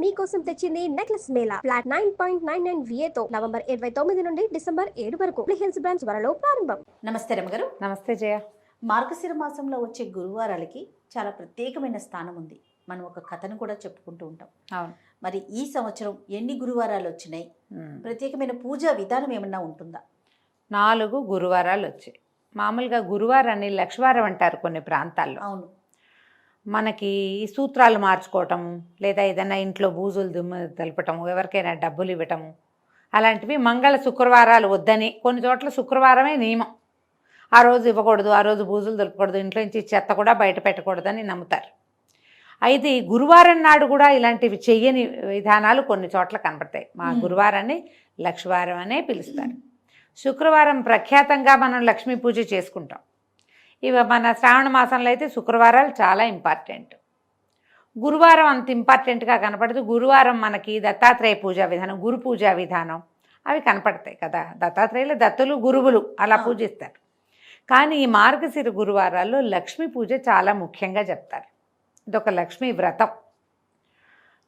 మీకోసం తెచ్చింది necklace Mela flat 9.99 VA తో నవంబర్ 29 నుండి డిసెంబర్ 7 వరకు హిల్స్ బ్రాంచ్ త్వరలో ప్రారంభం. నమస్తే రమగారు. నమస్తే జయ. మార్గశిర మాసంలో వచ్చే గురువారాలకి చాలా ప్రత్యేకమైన స్థానం ఉంది. మనం ఒక కథను కూడా చెప్పుకుంటూ ఉంటాం. అవును. మరి ఈ సంవత్సరం ఎన్ని గురువారాలు వచ్చినాయి? ప్రత్యేకమైన పూజా విధానం ఏమన్నా ఉంటుందా? 4 గురువారాలు వచ్చాయి. మామూలుగా గురువారాన్ని లక్షవారం అంటారు కొన్ని ప్రాంతాల్లో. అవును. మనకి ఈ సూత్రాలు మార్చుకోవటం, లేదా ఏదైనా ఇంట్లో బూజులు దుమ్ము తెలపటము, ఎవరికైనా డబ్బులు ఇవ్వటము, అలాంటివి మంగళ శుక్రవారాలు వద్దని. కొన్ని చోట్ల శుక్రవారమే నియమం. ఆ రోజు ఇవ్వకూడదు, ఆ రోజు బూజులు దులపకూడదు, ఇంట్లో నుంచి చెత్త కూడా బయట పెట్టకూడదని నమ్ముతారు. అయితే ఈ గురువారం నాడు కూడా ఇలాంటివి చెయ్యని విధానాలు కొన్ని చోట్ల కనపడతాయి. మా గురువారాన్ని లక్షవారం అనే పిలుస్తారు. శుక్రవారం ప్రఖ్యాతంగా మనం లక్ష్మీ పూజ చేసుకుంటాం. ఇవి మన శ్రావణ మాసంలో అయితే శుక్రవారాలు చాలా ఇంపార్టెంట్. గురువారం అంత ఇంపార్టెంట్గా కనపడదు. గురువారం మనకి దత్తాత్రేయ పూజా విధానం, గురు పూజా విధానం అవి కనపడతాయి కదా. దత్తాత్రేయులు దత్తులు గురువులు అలా పూజిస్తారు. కానీ ఈ మార్గశిర గురువారాల్లో లక్ష్మీ పూజ చాలా ముఖ్యంగా చెప్తారు. ఇదొక లక్ష్మీ వ్రతం.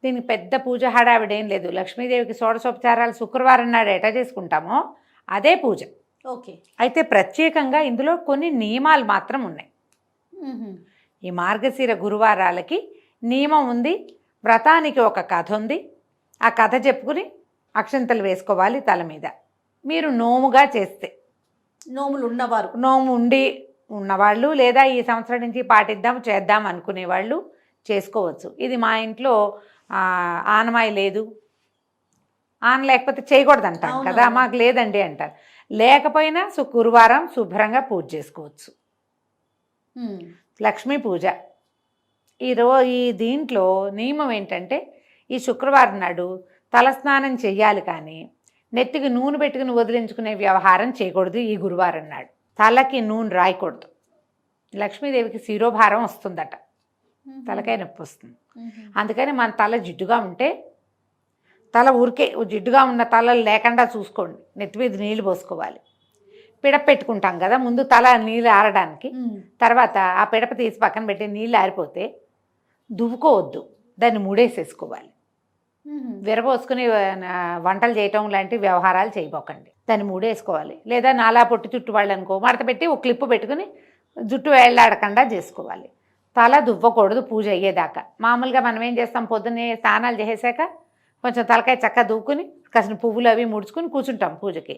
దీనికి పెద్ద పూజ హడావిడేం లేదు. లక్ష్మీదేవికి షోడశోపచారాలు శుక్రవారం నాడు ఎటా చేసుకుంటామో అదే పూజ. ఓకే. అయితే ప్రత్యేకంగా ఇందులో కొన్ని నియమాలు మాత్రం ఉన్నాయి. ఈ మార్గశిర గురువారాలకి నియమం ఉంది. వ్రతానికి ఒక కథ ఉంది. ఆ కథ చెప్పుకుని అక్షంతలు వేసుకోవాలి తల మీద. మీరు నోముగా చేస్తే, నోములు ఉన్నవారు, నోము ఉండి ఉన్నవాళ్ళు, లేదా ఈ సంవత్సరం నుంచి పాటిద్దాం చేద్దాం అనుకునేవాళ్ళు చేసుకోవచ్చు. ఇది మా ఇంట్లో ఆనమాయి లేదు, ఆన లేకపోతే చేయకూడదు అంటారు కదా, మాకు లేదండి అంటారు. లేకపోయినా గురువారం శుభ్రంగా పూజ చేసుకోవచ్చు. లక్ష్మీ పూజ ఈ దీంట్లో నియమం ఏంటంటే, ఈ శుక్రవారం నాడు తలస్నానం చెయ్యాలి, కానీ నెత్తికి నూనె పెట్టుకుని వదిలించుకునే వ్యవహారం చేయకూడదు. ఈ గురువారం నాడు తలకి నూనె రాయకూడదు. లక్ష్మీదేవికి శిరోభారం వస్తుందట, తలకాయ నొప్పి వస్తుంది. అందుకని మన తల జిడ్డుగా ఉంటే, తల ఊరికే జిడ్డుగా ఉన్న తలలు లేకుండా చూసుకోండి. నెత్తి మీద నీళ్ళు పోసుకోవాలి. పిడప పెట్టుకుంటాం కదా ముందు, తల నీళ్ళు ఆరడానికి. తర్వాత ఆ పిడప తీసి పక్కన పెట్టి నీళ్ళు ఆరిపోతే దువ్వుకోవద్దు, దాన్ని మూడేసేసుకోవాలి. విరబోసుకుని వంటలు చేయటం లాంటి వ్యవహారాలు చేయబోకండి. దాన్ని మూడేసుకోవాలి. లేదా నాలా పొట్టి చుట్టు వాళ్ళు అనుకో, మడత పెట్టి ఒక క్లిప్పు పెట్టుకుని జుట్టు వేళ్లాడకుండా చేసుకోవాలి. తల దువ్వకూడదు పూజ అయ్యేదాకా. మామూలుగా మనం ఏం చేస్తాం, పొద్దున్నే స్నానాలు చేసాక కొంచెం తలకాయ చక్కగా దువ్వుకుని కాసిన పువ్వులు అవి ముడుచుకుని కూర్చుంటాం పూజకి.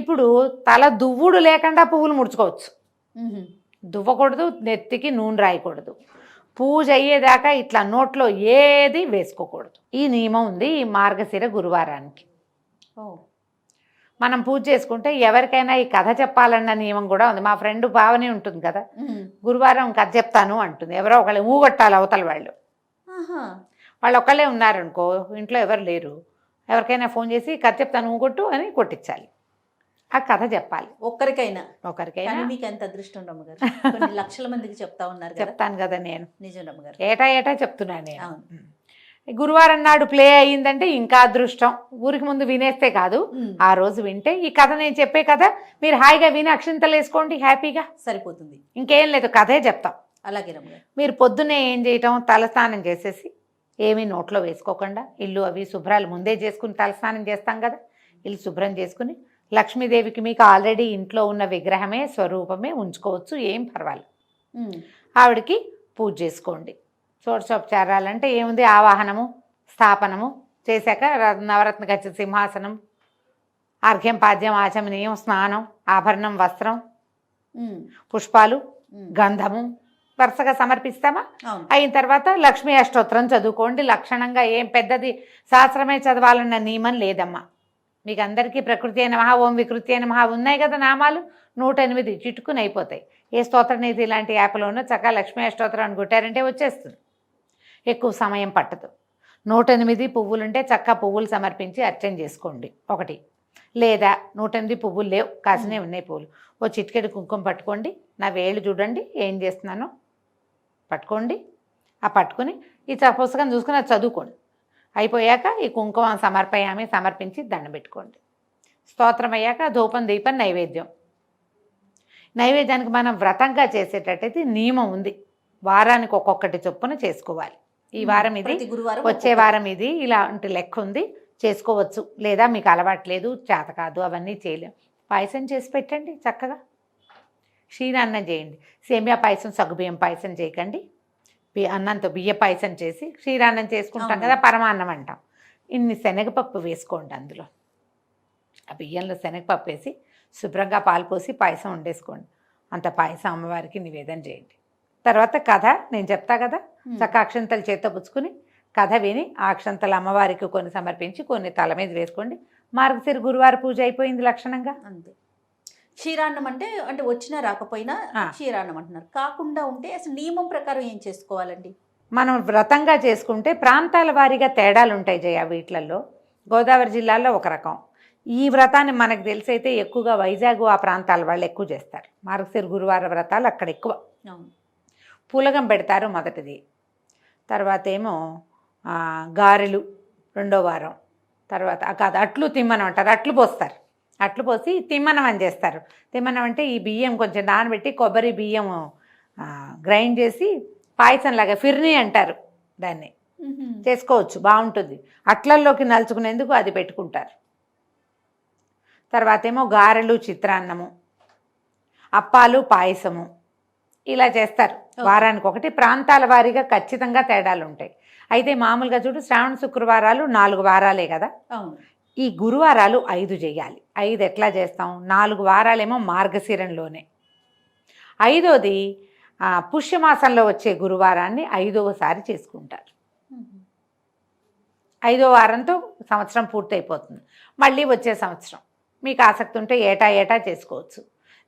ఇప్పుడు తల దువ్వుడు లేకుండా పువ్వులు ముడుచుకోవచ్చు. దువ్వకూడదు, నెత్తికి నూనె రాయకూడదు. పూజ అయ్యేదాకా ఇట్లా నోట్లో ఏది వేసుకోకూడదు. ఈ నియమం ఉంది ఈ మార్గశిర గురువారానికి. మనం పూజ చేసుకుంటే ఎవరికైనా ఈ కథ చెప్పాలన్న నియమం కూడా ఉంది. మా ఫ్రెండ్ భావనే ఉంటుంది కదా, గురువారం కథ చెప్తాను అంటుంది. ఎవరో ఒకళ్ళు ఊగొట్టాలి అవతల వాళ్ళు. వాళ్ళు ఒకళ్ళే ఉన్నారనుకో, ఇంట్లో ఎవరు లేరు, ఎవరికైనా ఫోన్ చేసి కథ చెప్తాను ఊగొట్టు అని కొట్టించాలి. ఆ కథ చెప్పాలి ఒకరికైనా. మీకు ఎంత అదృష్టం రమ్మగారు, కొన్ని లక్షల మందికి చెప్తా ఉన్నారు. చెప్తాను కదా నేను, నిజం రమ్మగారు, ఏటా చెప్తున్నాను నేను. గురువారం నాడు ప్లే అయ్యిందంటే ఇంకా అదృష్టం. ఊరికి ముందు వినేస్తే కాదు, ఆ రోజు వింటే. ఈ కథ నేను చెప్పే కథ మీరు హాయిగా విని అక్షింతలు వేసుకోండి, హ్యాపీగా సరిపోతుంది. ఇంకేం లేదు, కథే చెప్తాం. అలాగే రమ్మగారు. మీరు పొద్దున్నే ఏం చేయటం, తలస్నానం చేసేసి ఏమీ నోట్లో వేసుకోకుండా, ఇల్లు అవి శుభ్రాలు ముందే చేసుకుని తలస్నానం చేస్తాం కదా, ఇల్లు శుభ్రం చేసుకుని లక్ష్మీదేవికి మీకు ఆల్రెడీ ఇంట్లో ఉన్న విగ్రహమే స్వరూపమే ఉంచుకోవచ్చు, ఏం పర్వాలేదు. ఆవిడకి పూజ చేసుకోండి. షోడశోపచారాలంటే ఏముంది, ఆవాహనము స్థాపనము చేశాక నవరత్న గచ్చ సింహాసనం, అర్ఘ్యం పాద్యం ఆచమనీయం, స్నానం, ఆభరణం, వస్త్రం, పుష్పాలు, గంధము వరుసగా సమర్పిస్తామా. అయిన తర్వాత లక్ష్మీ అష్టోత్తరం చదువుకోండి. లక్షణంగా ఏం పెద్దది శాస్త్రమే చదవాలన్న నియమం లేదమ్మా. మీకు అందరికీ ప్రకృతి నమః, ఓం వికృతి నమః ఉన్నాయి కదా నామాలు, 108 చిటుకుని అయిపోతాయి. ఏ స్తోత్రనిధి ఇలాంటి యాప్లోనూ చక్కగా లక్ష్మీ అష్టోత్తరం అని కొట్టారంటే వచ్చేస్తుంది, ఎక్కువ సమయం పట్టదు. 108 పువ్వులుంటే చక్కగా పువ్వులు సమర్పించి అర్చన చేసుకోండి ఒకటి. లేదా 108 పువ్వులు లేవు, కాసినే ఉన్నాయి పువ్వులు, ఓ చిటికెడు కుంకుమ పట్టుకోండి. నా వేళ్ళు చూడండి ఏం చేస్తున్నానో పట్టుకోండి. ఆ పట్టుకుని ఈ పుస్తకం చూసుకుని అది చదువుకోండి. అయిపోయాక ఈ కుంకుమ సమర్పించి దండం పెట్టుకోండి. స్తోత్రం అయ్యాక ధూపం, దీపం, నైవేద్యం. నైవేద్యానికి మనం వ్రతంగా చేసేటట్టయితే నియమం ఉంది, వారానికి ఒక్కొక్కటి చొప్పున చేసుకోవాలి. ఈ వారం ఇది, ప్రతి గురువారం వచ్చే వారం ఇది, ఇలాంటి లెక్క ఉంది, చేసుకోవచ్చు. లేదా మీకు అలవాట్లేదు, చేత కాదు, అవన్నీ చేయలేం, పాయసం చేసి పెట్టండి చక్కగా. క్షీరాన్నం చేయండి. సేమియా పాయసం, సగ్గుబియ్యం పాయసం చేయకండి. అన్నంతో బియ్య పాయసం చేసి క్షీరాన్నం చేసుకుంటాం కదా, పరమాన్నం అంటాం. ఇన్ని శనగపప్పు వేసుకోండి అందులో. ఆ బియ్యంలో శనగపప్పు వేసి శుభ్రంగా పాలు పోసి పాయసం వండేసుకోండి. అంత పాయసం అమ్మవారికి నివేదన చేయండి. తర్వాత కథ నేను చెప్తా కదా, చక్క అక్షంతలు చేత్తో పుచ్చుకుని కథ విని ఆ అక్షంతలు అమ్మవారికి కొన్ని సమర్పించి కొన్ని తల మీద వేసుకోండి. మార్గశిర గురువారం పూజ అయిపోయింది లక్షణంగా. అంతే. క్షీరాన్నం అంటే అంటే వచ్చినా రాకపోయినా క్షీరాన్నం అంటున్నారు. కాకుండా ఉంటే అసలు నియమం ప్రకారం ఏం చేసుకోవాలండి? మనం వ్రతంగా చేసుకుంటే ప్రాంతాల వారీగా తేడాలు ఉంటాయి జయ. వీటిలలో గోదావరి జిల్లాలో ఒక రకం. ఈ వ్రతాన్ని మనకు తెలిసైతే ఎక్కువగా వైజాగ్ ఆ ప్రాంతాల వాళ్ళు ఎక్కువ చేస్తారు. మార్గశిర గురువార వ్రతాలు అక్కడ ఎక్కువ. పూలగం పెడతారు మొదటిది, తర్వాత ఏమో గారెలు రెండో వారం, తర్వాత కాదు అట్లు తిమ్మనం అంటారు, అట్లు పోస్తారు. అట్లు పోసి తిమ్మనం అని చేస్తారు. తిమ్మనం అంటే ఈ బియ్యం కొంచెం నానబెట్టి కొబ్బరి బియ్యం గ్రైండ్ చేసి పాయసంలాగా ఫిర్నీ అంటారు దాన్ని, చేసుకోవచ్చు, బాగుంటుంది. అట్లల్లోకి నలుచుకునేందుకు అది పెట్టుకుంటారు. తర్వాత ఏమో గారెలు, చిత్రాన్నము, అప్పాలు, పాయసము ఇలా చేస్తారు. వారానికి ఒకటి. ప్రాంతాల వారీగా ఖచ్చితంగా తేడాలు ఉంటాయి. అయితే మామూలుగా చూడు, శ్రావణ శుక్రవారాలు 4 వారాలే కదా, ఈ గురువారాలు 5 చేయాలి. 5 ఎట్లా చేస్తాం? 4 వారాలేమో మార్గశిరంలోనే, 5వది పుష్యమాసంలో వచ్చే గురువారాన్ని 5వసారి చేసుకుంటారు. 5వ వారంతో సంవత్సరం పూర్తయిపోతుంది. మళ్ళీ వచ్చే సంవత్సరం మీకు ఆసక్తి ఉంటే ఏటా ఏటా చేసుకోవచ్చు.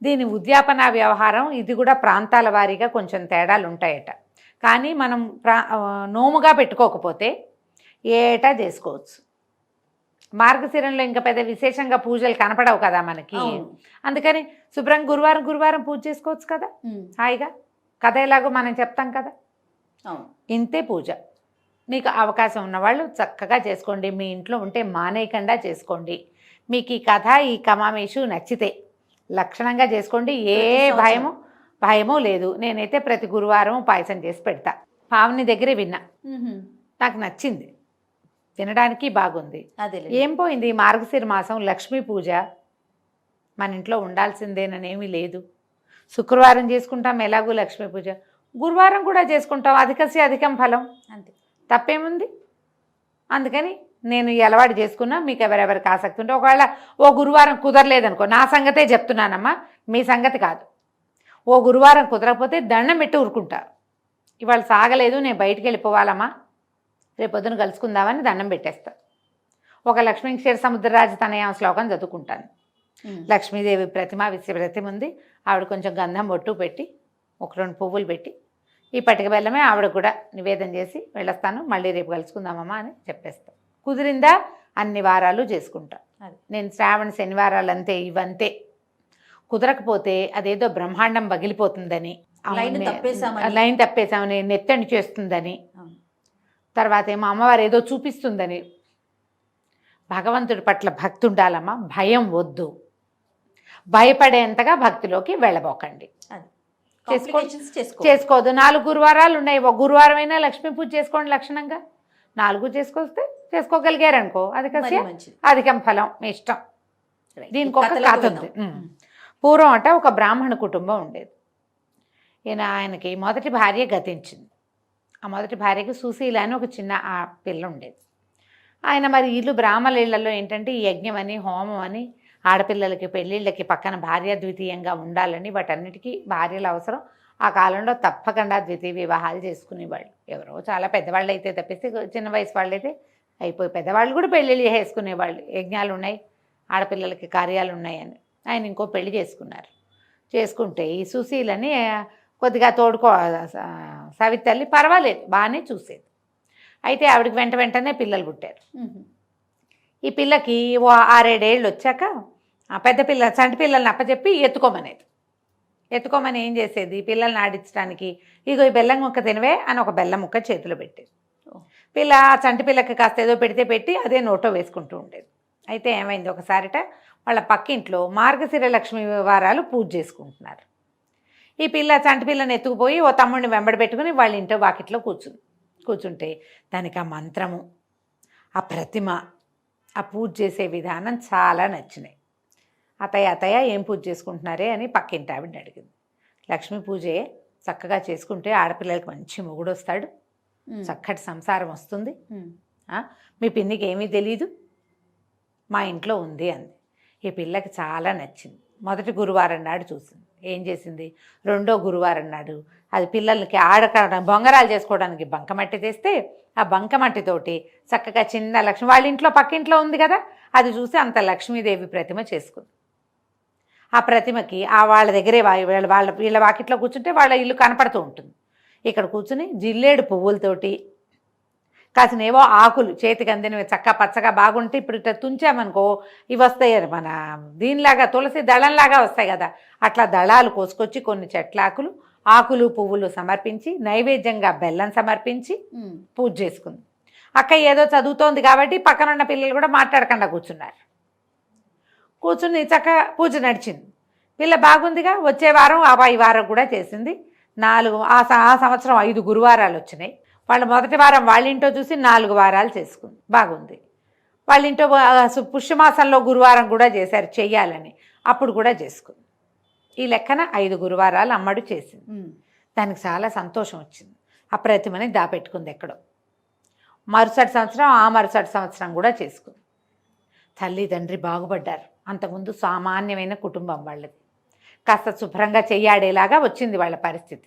దీని ఉద్యాపన వ్యవహారం ఇది కూడా ప్రాంతాల వారీగా కొంచెం తేడాలు ఉంటాయట. కానీ మనం నోముగా పెట్టుకోకపోతే ఏటా చేసుకోవచ్చు. మార్గశిరంలో ఇంకా పెద్ద విశేషంగా పూజలు కనపడవు కదా మనకి, అందుకని శుభ్రంగా గురువారం పూజ చేసుకోవచ్చు కదా హాయిగా. కథ ఎలాగో మనం చెప్తాం కదా, ఇంతే పూజ. మీకు అవకాశం ఉన్నవాళ్ళు చక్కగా చేసుకోండి. మీ ఇంట్లో ఉంటే మానేయకుండా చేసుకోండి. మీకు ఈ కథ, ఈ కమామేషు నచ్చితే లక్షణంగా చేసుకోండి. ఏ భయమో లేదు. నేనైతే ప్రతి గురువారం పాయసం చేసి పెడతా. పావని దగ్గరే విన్నా, నాకు నచ్చింది, తినడానికి బాగుంది. ఏం పోయింది మార్గశిర మాసం, లక్ష్మీ పూజ మన ఇంట్లో ఉండాల్సిందేననేమీ లేదు. శుక్రవారం చేసుకుంటాం ఎలాగూ లక్ష్మీ పూజ, గురువారం కూడా చేసుకుంటాం. అధికస్య అధికం ఫలం, అంతే, తప్పేముంది. అందుకని నేను ఈ అలవాటు చేసుకున్నా. మీకు ఎవరెవరికి ఆసక్తి ఉంటే, ఒకవేళ ఓ గురువారం కుదరలేదనుకో, నా సంగతే చెప్తున్నానమ్మా, మీ సంగతి కాదు. ఓ గురువారం కుదరకపోతే దండం పెట్టి ఊరుకుంటారు. ఇవాళ సాగలేదు, నేను బయటికి వెళ్ళిపోవాలమ్మా, రేపొద్దున కలుసుకుందామని దండం పెట్టేస్తా. ఒక లక్ష్మీ క్షీర సముద్రరాజు తనయ శ్లోకం చదువుకుంటాను. లక్ష్మీదేవి ప్రతిమ ఉంది. ఆవిడ కొంచెం గంధం బొట్టు పెట్టి 1-2 పువ్వులు పెట్టి ఈ పట్టిక బెల్లమే ఆవిడ కూడా నివేదన చేసి వెళ్ళొస్తాను. మళ్ళీ రేపు కలుసుకుందామమ్మా అని చెప్పేస్తాను. కుదిరిందా అన్ని వారాలు చేసుకుంటా. నేను శ్రావణ శనివారాలు అంతే, ఇవంతే. కుదరకపోతే అదేదో బ్రహ్మాండం పగిలిపోతుందని, లైన్ తప్పేసామని, నెత్తని చేస్తుందని, తర్వాత ఏమో అమ్మవారు ఏదో చూపిస్తుందని. భగవంతుడి పట్ల భక్తి ఉండాలమ్మా, భయం వద్దు. భయపడేంతగా భక్తిలోకి వెళ్ళబోకండి. చేసుకోవద్దు. 4 గురువారాలు ఉన్నాయి, ఒక గురువారం అయినా లక్ష్మీ పూజ చేసుకోండి లక్షణంగా. 4 చేసుకోగలిగారనుకో, అది అధికం ఫలం, మీ ఇష్టం. దీనికి ఒక కథ ఉంది. పూర్వం అట ఒక బ్రాహ్మణ కుటుంబం ఉండేది. ఆయనకి మొదటి భార్య గతించింది. ఆ మొదటి భార్యకి సుశీల అని ఒక చిన్న పిల్ల ఉండేది. ఆయన మరి ఇల్లు బ్రాహ్మణ ఇళ్లలో ఏంటంటే ఈ యజ్ఞం అని, హోమం అని, ఆడపిల్లలకి పెళ్ళిళ్ళకి పక్కన భార్య ద్వితీయంగా ఉండాలని, వాటన్నిటికీ భార్యలు అవసరం. ఆ కాలంలో తప్పకుండా ద్వితీయ వివాహాలు చేసుకునేవాళ్ళు. ఎవరో చాలా పెద్దవాళ్ళు అయితే తప్పిస్తే, చిన్న వయసు వాళ్ళు అయితే అయిపోయి, పెద్దవాళ్ళు కూడా పెళ్ళిళ్ళు చేసుకునేవాళ్ళు. యజ్ఞాలు ఉన్నాయి, ఆడపిల్లలకి కార్యాలు ఉన్నాయని ఆయన ఇంకో పెళ్లి చేసుకుంటే ఈ సుశీలని కొద్దిగా సవితల్లి పర్వాలేదు, బాగానే చూసేది. అయితే ఆవిడకి వెంటనే పిల్లలు పుట్టారు. ఈ పిల్లకి 6-7 ఏళ్ళు వచ్చాక పెద్ద పిల్ల చంటి పిల్లల్ని అప్పచెప్పి ఎత్తుకోమని ఏం చేసేది, పిల్లల్ని ఆడించడానికి ఇగో ఈ బెల్లం ముక్క తినవే అని ఒక బెల్లం ముక్క చేతిలో పెట్టేది. పిల్ల చంటి పిల్లకి కాస్త ఏదో పెట్టి అదే నోటో వేసుకుంటూ ఉండేది. అయితే ఏమైంది, ఒకసారిట వాళ్ళ పక్కింట్లో మార్గశిర లక్ష్మీ వారాలు పూజ చేసుకుంటున్నారు. ఈ పిల్ల చంటి పిల్లని ఎత్తుకుపోయి ఓ తమ్ముడిని వెంబడి పెట్టుకుని వాళ్ళ ఇంట్లో వాకిట్లో కూర్చుంది. కూర్చుంటే దానికి ఆ మంత్రము, ఆ ప్రతిమ, ఆ పూజ చేసే విధానం చాలా నచ్చినాయి. అత్తయ్య ఏం పూజ చేసుకుంటున్నారే అని పక్కింటి ఆవిడని అడిగింది. లక్ష్మీ పూజే చక్కగా చేసుకుంటే ఆడపిల్లలకి మంచి మొగుడు వస్తాడు, చక్కటి సంసారం వస్తుంది. మీ పిన్నికి ఏమీ తెలీదు, మా ఇంట్లో ఉంది అంది. ఈ పిల్లకి చాలా నచ్చింది. మొదటి గురువారం నాడు చూసింది. ఏం చేసింది, రెండో గురువారం నాడు అది పిల్లలకి బొంగరాలు చేసుకోవడానికి బంకమట్టి తెస్తే ఆ బంకమట్టితోటి చక్కగా చిన్న లక్ష్మి, వాళ్ళ ఇంట్లో పక్కింట్లో ఉంది కదా, అది చూసి అంత లక్ష్మీదేవి ప్రతిమ చేసుకుంది. ఆ ప్రతిమకి వాళ్ళ దగ్గరే వీళ్ళ వాకిట్లో కూర్చుంటే వాళ్ళ ఇల్లు కనపడుతూ ఉంటుంది. ఇక్కడ కూర్చుని జిల్లేడు పువ్వులతోటి కాసినేవో ఆకులు చేతికి అందినవి చక్క పచ్చగా బాగుంటే ఇప్పుడు ఇట్లా తుంచామనుకో ఇవి వస్తాయి, మన దీనిలాగా తులసి దళంలాగా వస్తాయి కదా, అట్లా దళాలు కోసుకొచ్చి కొన్ని చెట్లాకులు, ఆకులు పువ్వులు సమర్పించి నైవేద్యంగా బెల్లం సమర్పించి పూజ చేసుకుంది. అక్క ఏదో చదువుతోంది కాబట్టి పక్కనున్న పిల్లలు కూడా మాట్లాడకుండా కూర్చున్నారు. కూర్చుని చక్కగా పూజ నడిచింది. పిల్ల బాగుందిగా. వచ్చే వారం ఈ వారం కూడా చేసింది. 4 ఆ సంవత్సరం 5 గురువారాలు వచ్చినాయి. వాళ్ళ మొదటి వారం వాళ్ళ ఇంట్లో చూసి 4 వారాలు చేసుకుంది. బాగుంది. వాళ్ళ ఇంట్లో పుష్యమాసంలో గురువారం కూడా చేశారు చెయ్యాలని, అప్పుడు కూడా చేసుకుంది. ఈ లెక్కన 5 గురువారాలు అమ్మడు చేసింది. దానికి చాలా సంతోషం వచ్చింది. ఆ ప్రతిమని దాపెట్టుకుంది ఎక్కడో. మరుసటి సంవత్సరం కూడా చేసుకుంది. తల్లి తండ్రి బాగుపడ్డారు. అంతకుముందు సామాన్యమైన కుటుంబం వాళ్ళది. కాస్త శుభ్రంగా చెయ్యాడేలాగా వచ్చింది వాళ్ళ పరిస్థితి.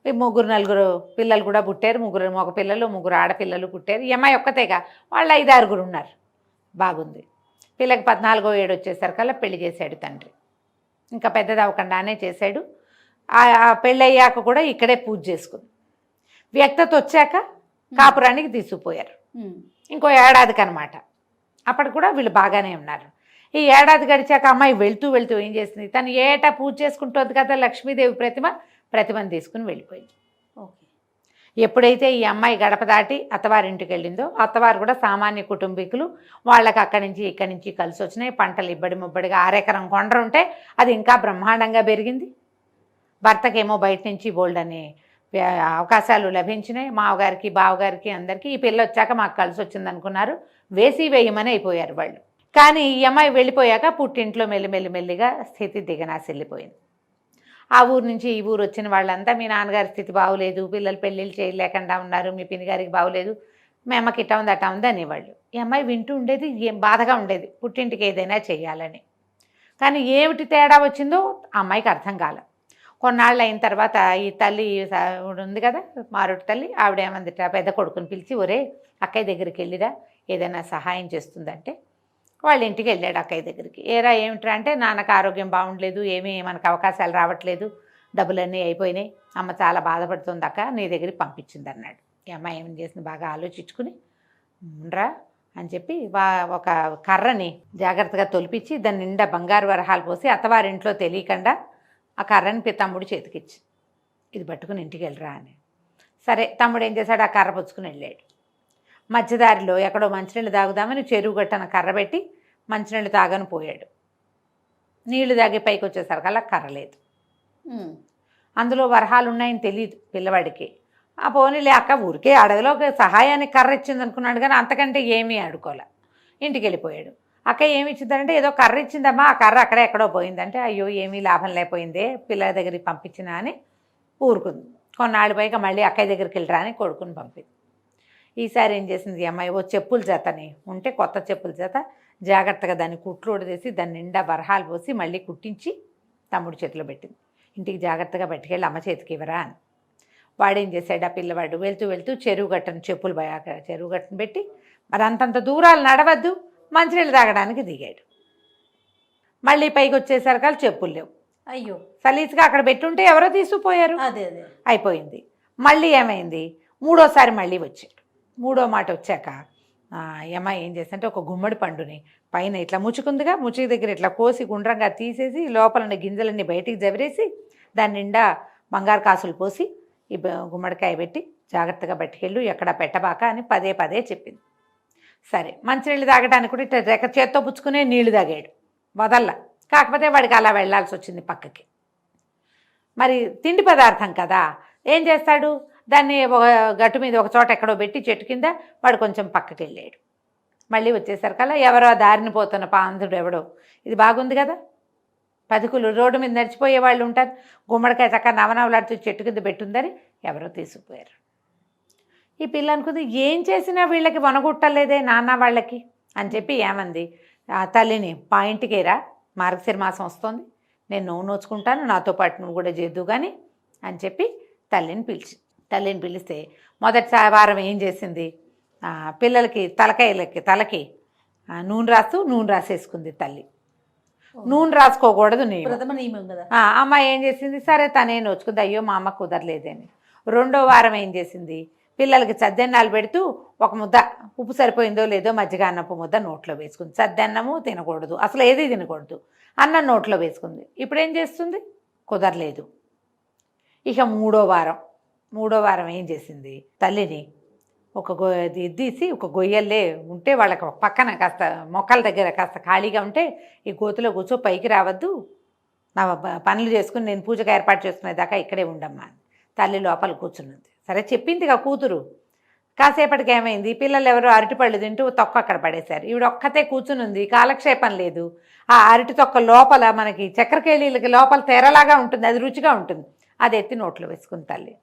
3-4 పిల్లలు కూడా పుట్టారు. 3 మగ పిల్లలు 3 ఆడపిల్లలు పుట్టారు. ఈ అమ్మాయి ఒక్కతేగా, వాళ్ళు 5-6 ఉన్నారు. బాగుంది. పిల్లకి 14వ ఏడు వచ్చేసరికల్లా పెళ్లి చేశాడు తండ్రి. ఇంకా పెద్దది అవ్వకుండానే చేశాడు. పెళ్ళయ్యాక కూడా ఇక్కడే పూజ చేసుకుంది. వ్యక్తత వచ్చాక కాపురానికి తీసుకుపోయారు. ఇంకో ఏడాదికి అనమాట. అప్పటికి కూడా వీళ్ళు బాగానే ఉన్నారు. ఈ ఏడాది గడిచాక అమ్మాయి వెళ్తూ ఏం చేసింది, తను ఏటా పూజ చేసుకుంటుంది కదా లక్ష్మీదేవి ప్రతిమను తీసుకుని వెళ్ళిపోయింది. ఓకే. ఎప్పుడైతే ఈ అమ్మాయి గడప దాటి అత్తవారింటికి వెళ్ళిందో, అత్తవారు కూడా సామాన్య కుటుంబీకులు, వాళ్ళకి అక్కడి నుంచి ఇక్కడి నుంచి కలిసి వచ్చినాయి. పంటలు ఇబ్బడి ముబ్బడిగా 6 ఎకరం కొండ ఉంటే అది ఇంకా బ్రహ్మాండంగా పెరిగింది. భర్తకేమో బయట నుంచి బోల్డని అవకాశాలు లభించినాయి. మావగారికి బావగారికి అందరికీ. ఈ పిల్ల వచ్చాక మాకు కలిసి వచ్చింది అనుకున్నారు. వేయమని అయిపోయారు వాళ్ళు. కానీ ఈ అమ్మాయి వెళ్ళిపోయాక పుట్టింట్లో మెల్లిమెల్లిగా స్థితి దిగనాశెళ్ళిపోయింది. ఆ ఊరు నుంచి ఈ ఊరు వచ్చిన వాళ్ళంతా మీ నాన్నగారి స్థితి బాగోలేదు, పిల్లలు పెళ్ళిళ్ళు చేయలేకుండా ఉన్నారు, మీ పిన్నిగారికి బాగోలేదు, మీ అమ్మకి ఇట్టా ఉంది అట్టా ఉంది అనేవాళ్ళు. ఈ అమ్మాయి వింటూ ఉండేది, ఏం బాధగా ఉండేది పుట్టింటికి ఏదైనా చెయ్యాలని. కానీ ఏమిటి తేడా వచ్చిందో ఆ అమ్మాయికి అర్థం కాల. కొన్నాళ్ళు అయిన తర్వాత ఈ తల్లి ఉంది కదా మారుటి తల్లి, ఆవిడేమందిట పెద్ద కొడుకుని పిలిచి, ఒరే అక్కయ్య దగ్గరికి వెళ్ళిరా ఏదైనా సహాయం చేస్తుందంటే వాళ్ళ ఇంటికి వెళ్ళాడు అక్కయ్య దగ్గరికి. ఏరా ఏమిట్రా అంటే, నాన్నకు ఆరోగ్యం బాగుండలేదు, ఏమీ మనకు అవకాశాలు రావట్లేదు, డబ్బులన్నీ అయిపోయినాయి, అమ్మ చాలా బాధపడుతుంది అక్క, నీ దగ్గరికి పంపించింది అన్నాడు. ఈ అమ్మాయి ఏమని చేసింది, బాగా ఆలోచించుకుని రా అని చెప్పి ఒక కర్రని జాగ్రత్తగా తొలిపించి దాని నిండా బంగారు వరహాలు పోసి అత్తవారింట్లో తెలియకుండా ఆ కర్రని తమ్ముడు చేతికిచ్చి, ఇది పట్టుకుని ఇంటికి వెళ్ళరా అని. సరే తమ్ముడు ఏం చేశాడు, ఆ కర్ర పుచ్చుకుని వెళ్ళాడు. మధ్యదారిలో ఎక్కడో మంచినీళ్ళు తాగుదామని చెరువు గట్టన కర్ర పెట్టి మంచినీళ్ళు తాగని పోయాడు. నీళ్లు తాగి పైకి వచ్చేసరికల్లా కర్ర లేదు. అందులో వరహాలు ఉన్నాయని తెలియదు పిల్లవాడికి. ఆ పోనీలే అక్క ఊరికే అడవిలో సహాయానికి కర్ర ఇచ్చింది అనుకున్నాడు, కానీ అంతకంటే ఏమీ ఆడుకోలే. ఇంటికి వెళ్ళిపోయాడు. అక్క ఏమి ఇచ్చిందంటే, ఏదో కర్ర ఇచ్చిందమ్మా, ఆ కర్ర అక్కడే ఎక్కడో పోయిందంటే, అయ్యో ఏమీ లాభం లేకపోయిందే పిల్లల దగ్గరికి పంపించినా అని ఊరుకుంది. కొన్నాళ్ళు పైగా మళ్ళీ అక్కయ్య దగ్గరికి వెళ్ళరా అని కొడుకుని పంపింది. ఈసారి ఏం చేసింది ఈ అమ్మాయి, ఓ చెప్పుల జతని ఉంటే కొత్త చెప్పుల జత జాగ్రత్తగా దాన్ని కుట్లోడదీసి దాని నిండా వరహాలు పోసి మళ్ళీ కుట్టించి తమ్ముడు చేతిలో పెట్టింది. ఇంటికి జాగ్రత్తగా పట్టుకెళ్ళి అమ్మ చేతికి ఇవ్వరా అని. వాడేం చేశాడు, ఆ పిల్లవాడు వెళ్తూ చెరువు గట్టను పెట్టి మరి అంతంత దూరాలు నడవద్దు, మంచినీళ్ళు తాగడానికి దిగాడు. మళ్ళీ పైకి వచ్చేసరికి చెప్పులు లేవు. అయ్యో, సలీసుగా అక్కడ పెట్టుంటే ఎవరో తీసుకుపోయారు. అదే అయిపోయింది. మళ్ళీ ఏమైంది, 3వసారి మళ్ళీ వచ్చాడు. 3వ మాట వచ్చాక అమ్మాయి ఏం చేస్తుంటే, ఒక గుమ్మడి పండుని పైన ఇట్లా ముచ్చుకుందిగా, ముచ్చుకి దగ్గర ఇట్లా కోసి గుండ్రంగా తీసేసి లోపల గింజలన్నీ బయటికి జవరేసి దాని నిండా బంగారు కాసులు పోసి ఈ గుమ్మడికాయ పెట్టి జాగ్రత్తగా పట్టుకెళ్ళు, ఎక్కడ పెట్టబాక అని పదే చెప్పింది. సరే మంచినీళ్ళు తాగడానికి కూడా ఇట్లా చేత్తో పుచ్చుకునే నీళ్లు తాగాడు వదల్లా. కాకపోతే వాడికి అలా వెళ్ళాల్సి వచ్చింది పక్కకి. మరి తిండి పదార్థం కదా, ఏం చేస్తాడు, దాన్ని ఒక గట్టు మీద ఒక చోట ఎక్కడో పెట్టి చెట్టు కింద వాడు కొంచెం పక్కకి వెళ్ళాడు. మళ్ళీ వచ్చేసరికల్లా ఎవరో దారిని పోతున్న పాంధుడు ఎవడో, ఇది బాగుంది కదా, పదుకులు రోడ్డు మీద నడిచిపోయే వాళ్ళు ఉంటారు, గుమ్మడికాయ చక్క నవనవలాడుతూ చెట్టు కింద పెట్టుందని ఎవరో తీసుకుపోయారు. ఈ పిల్ల అనుకుంది ఏం చేసినా వీళ్ళకి వనగుట్టలేదే నాన్న వాళ్ళకి అని చెప్పి ఏమంది, ఆ తల్లిని పాయింట్కేరా మార్గశిర మాసం వస్తుంది, నేను నువ్వు నోచుకుంటాను, నాతో పాటు నువ్వు కూడా చేద్దు కానీ అని చెప్పి తల్లిని పిలిస్తే మొదటి వారం ఏం చేసింది, పిల్లలకి తలకి నూనె రాసేసుకుంది తల్లి. నూనె రాసుకోకూడదు నియమం కదా. అమ్మ ఏం చేసింది, సరే తనే నోచుకుంది, అయ్యో మా అమ్మ కుదరలేదని. రెండో వారం ఏం చేసింది, పిల్లలకి చద్దెన్నాలు పెడుతూ ఒక ముద్ద ఉప్పు సరిపోయిందో లేదో మజ్జిగ అన్నపు ముద్ద నోట్లో వేసుకుంది. చద్దన్నము తినకూడదు, అసలు ఏది తినకూడదు, అన్నం నోట్లో వేసుకుంది. ఇప్పుడు ఏం చేస్తుంది, కుదరలేదు. ఇక మూడో వారం ఏం చేసింది, తల్లిని ఒక తీసి ఒక గొయ్యల్లే ఉంటే వాళ్ళకి పక్కన కాస్త మొక్కల దగ్గర కాస్త ఖాళీగా ఉంటే ఈ గోతులో కూర్చో, పైకి రావద్దు, నా పనులు చేసుకుని నేను పూజకు ఏర్పాటు చేసుకునేదాకా ఇక్కడే ఉండమ్మా. తల్లి లోపల కూర్చున్నది. సరే చెప్పిందిగా కూతురు. కాసేపటికి ఏమైంది, పిల్లలు ఎవరో అరటిపళ్ళు తింటూ తొక్క అక్కడ పడేశారు. ఈవిడ ఒక్కతే కూర్చునుంది, కాలక్షేపం లేదు. ఆ అరటి తొక్క లోపల మనకి చక్కెరకేళీలకి లోపల తెరలాగా ఉంటుంది, అది రుచిగా ఉంటుంది, అది ఎత్తి నోట్లో వేసుకుంది తల్లి.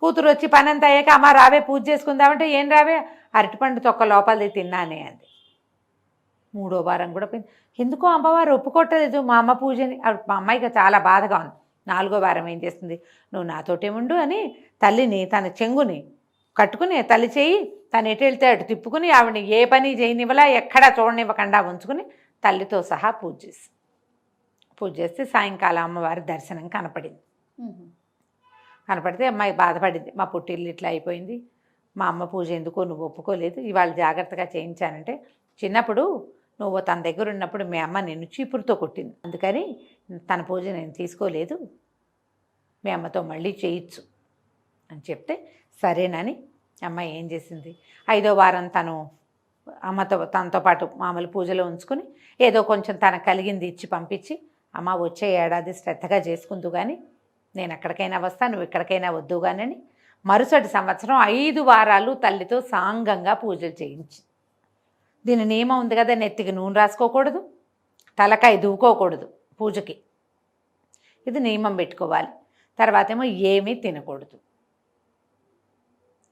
కూతురు వచ్చి పని అంతా అయ్యాక అమ్మ రావే పూజ చేసుకుందామంటే ఏం రావే, అరటిపండు తొక్క లోపలిది తిన్నానే అంది. మూడో వారం కూడా పోయింది. ఎందుకో అమ్మవారు ఒప్పుకోవట్లేదు మా అమ్మ పూజని. మా అమ్మాయికి చాలా బాధగా ఉంది. నాలుగో వారం ఏం చేస్తుంది, నువ్వు నాతోటే ఉండు అని తల్లిని తన చెంగుని కట్టుకుని తల్లి చేయి తను ఎటు వెళ్తే అటు తిప్పుకుని ఆవిడని ఏ పని చేయనివ్వలా, ఎక్కడా చూడనివ్వకుండా ఉంచుకుని తల్లితో సహా పూజ చేస్తే సాయంకాలం అమ్మవారి దర్శనం కనపడింది. కనపడితే అమ్మాయి బాధపడింది, మా పుట్టిల్లు ఇట్లా అయిపోయింది, మా అమ్మ పూజ ఎందుకో నువ్వు ఒప్పుకోలేదు, ఇవాళ జాగ్రత్తగా చేయించానంటే చిన్నప్పుడు నువ్వు తన దగ్గర ఉన్నప్పుడు మీ అమ్మ నిన్ను చీపురుతో కొట్టింది, అందుకని తన పూజ నేను తీసుకోలేదు, మీ అమ్మతో మళ్ళీ చేయించు అని చెప్తే సరేనని అమ్మాయి ఏం చేసింది, 5వ వారం తనతో పాటు మామూలు పూజలో ఉంచుకొని ఏదో కొంచెం తనకు కలిగింది ఇచ్చి పంపించి, అమ్మ వచ్చే ఏడాది శ్రద్ధగా చేసుకుందు కానీ నేను ఎక్కడికైనా వస్తా, నువ్వు ఎక్కడికైనా వద్దు కానీ అని మరుసటి సంవత్సరం 5 వారాలు తల్లితో సాంగంగా పూజలు చేయించి. దీని నియమం ఉంది కదా, నెత్తికి నూనె రాసుకోకూడదు, తలకాయ దువ్వుకోకూడదు పూజకి, ఇది నియమం పెట్టుకోవాలి. తర్వాత ఏమో ఏమీ తినకూడదు.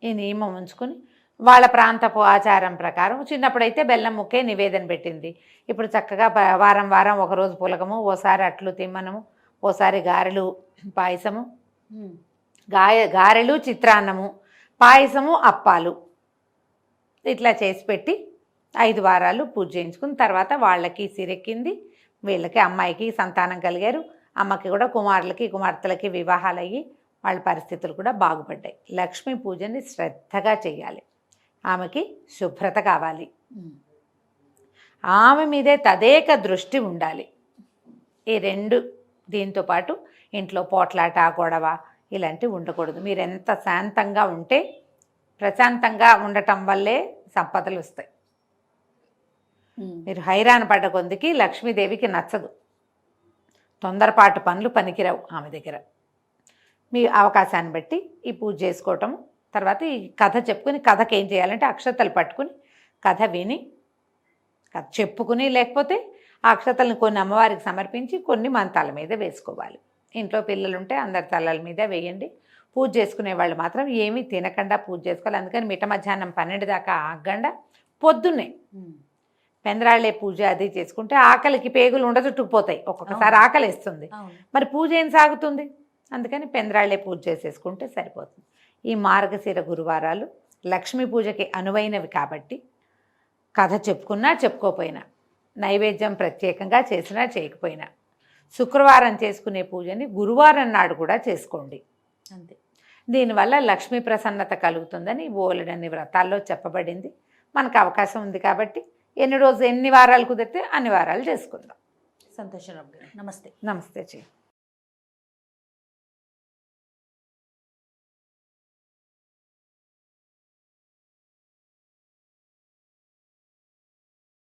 ఈ నియమం ఉంచుకొని వాళ్ళ ప్రాంతపు ఆచారం ప్రకారం చిన్నప్పుడైతే బెల్లం ముక్కే నివేదన పెట్టింది. ఇప్పుడు చక్కగా వారం ఒకరోజు పులగము, ఓసారి అట్లు తిమ్మనము, ఓసారి గారెలు పాయసము, గారెలు చిత్రాన్నము, పాయసము అప్పాలు ఇట్లా చేసి పెట్టి 5 వారాలు పూజ చేయించుకుని తర్వాత వాళ్ళకి సిరెక్కింది, వీళ్ళకి అమ్మాయికి సంతానం కలిగారు, అమ్మకి కూడా కుమారులకి కుమార్తెలకి వివాహాలు అయ్యి వాళ్ళ పరిస్థితులు కూడా బాగుపడ్డాయి. లక్ష్మీ పూజని శ్రద్ధగా చేయాలి, ఆమెకి శుభ్రత కావాలి, ఆమె మీదే తదేక దృష్టి ఉండాలి. ఈ 2 దీంతో పాటు ఇంట్లో పోట్లాట గొడవ ఇలాంటివి ఉండకూడదు. మీరు ఎంత శాంతంగా ఉంటే ప్రశాంతంగా ఉండటం వల్లే సంపదలు వస్తాయి. మీరు హైరాణ పడ్డ కొందికి లక్ష్మీదేవికి నచ్చదు, తొందరపాటు పనులు పనికిరావు ఆమె దగ్గర. మీ అవకాశాన్ని బట్టి ఈ పూజ చేసుకోవటం, తర్వాత ఈ కథ చెప్పుకుని, కథకి ఏం చేయాలంటే అక్షతలు పట్టుకుని కథ విని కథ చెప్పుకుని, లేకపోతే ఆ అక్షతలను కొన్ని అమ్మవారికి సమర్పించి కొన్ని మన తల మీద వేసుకోవాలి. ఇంట్లో పిల్లలుంటే అందరి తలల మీద వేయండి. పూజ చేసుకునే వాళ్ళు మాత్రం ఏమీ తినకుండా పూజ చేసుకోవాలి. అందుకని మిట్ట మధ్యాహ్నం 12 దాకా ఆగకుండా పొద్దున్నే పెందరాళ్ళే పూజ అది చేసుకుంటే ఆకలికి పేగులు ఉండచుట్టుకుపోతాయి, ఒక్కొక్కసారి ఆకలి వేస్తుంది, మరి పూజ ఏం సాగుతుంది. అందుకని పెందరాళ్ళే పూజ చేసేసుకుంటే సరిపోతుంది. ఈ మార్గశిర గురువారాలు లక్ష్మీ పూజకి అనువైనవి కాబట్టి కథ చెప్పుకున్నా చెప్పుకోపోయినా, నైవేద్యం ప్రత్యేకంగా చేసినా చేయకపోయినా, శుక్రవారం చేసుకునే పూజని గురువారం నాడు కూడా చేసుకోండి. అంతే. దీనివల్ల లక్ష్మీ ప్రసన్నత కలుగుతుందని బోలెడన్ని వ్రతాల్లో చెప్పబడింది. మనకు అవకాశం ఉంది కాబట్టి ఎన్ని వారాలు కుదిరితే అన్ని వారాలు చేసుకుందాం. సంతోషం. నమస్తే. నమస్తే చెయ్యి.